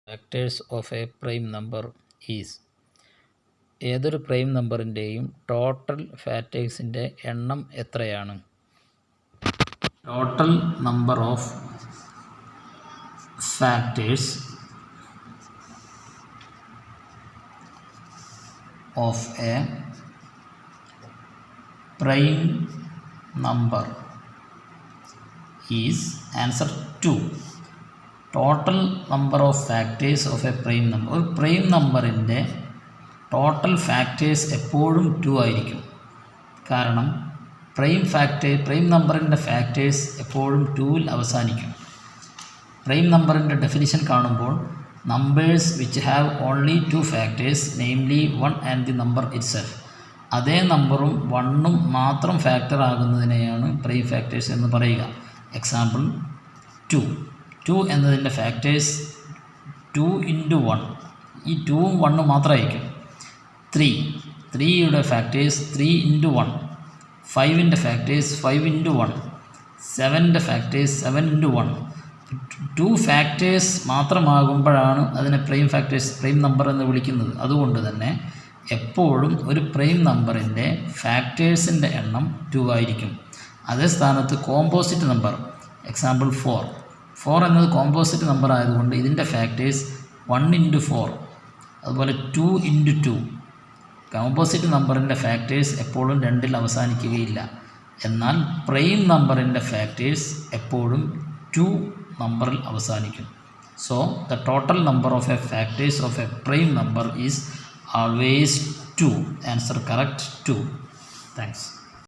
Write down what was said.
Factors of A prime number is. ഏതൊരു prime നമ്പറിൻ്റെയും total ഫാക്ടേഴ്സിൻ്റെ എണ്ണം എത്രയാണ്? Total number of factors of A prime number is answer 2. Total number of factors of A prime number. ഒരു prime നമ്പറിൻ്റെ total factors എപ്പോഴും 2 ആയിരിക്കും. കാരണം prime നമ്പറിൻ്റെ factors എപ്പോഴും 2-ൽ അവസാനിക്കും. പ്രൈം നമ്പറിൻ്റെ ഡെഫിനിഷൻ കാണുമ്പോൾ numbers which have only 2 factors namely 1 and the number itself. അതേ നമ്പറും 1ഉം മാത്രം ഫാക്ടർ ആകുന്നതിനെയാണ് പ്രൈം ഫാക്ടേഴ്സ് എന്ന് പറയുക. എക്സാമ്പിൾ 2 എന്നതിൻ്റെ ഫാക്ടേഴ്സ് 2 × 1, ഈ 2ഉം 1ഉം മാത്രമായിരിക്കും. 3യുടെ ഫാക്ടേഴ്സ് 3 × 1, 5ൻ്റെ ഫാക്ടേഴ്സ് 5 × 1, 7ൻ്റെ ഫാക്ടേഴ്സ് 7 × 1. 2 ഫാക്ടേഴ്സ് മാത്രമാകുമ്പോഴാണ് അതിനെ പ്രൈം നമ്പർ എന്ന് വിളിക്കുന്നത്. അതുകൊണ്ട് തന്നെ എപ്പോഴും ഒരു പ്രൈം നമ്പറിൻ്റെ ഫാക്ടേഴ്സിൻ്റെ എണ്ണം 2 ആയിരിക്കും. അതേ സ്ഥാനത്ത് കോമ്പോസിറ്റ് നമ്പർ, എക്സാമ്പിൾ 4 എന്നത് കോമ്പോസിറ്റ് നമ്പർ ആയതുകൊണ്ട് ഇതിൻ്റെ ഫാക്ടേഴ്സ് 1 × 4, അതുപോലെ 2 × 2. കോമ്പോസിറ്റ് നമ്പറിൻ്റെ ഫാക്ടേഴ്സ് എപ്പോഴും 2-ൽ അവസാനിക്കുകയില്ല. എന്നാൽ പ്രൈം നമ്പറിൻ്റെ ഫാക്ടേഴ്സ് എപ്പോഴും 2 നമ്പറിൽ അവസാനിക്കും. So the total number of A factors of A prime number is always 2. Answer correct 2. Thanks.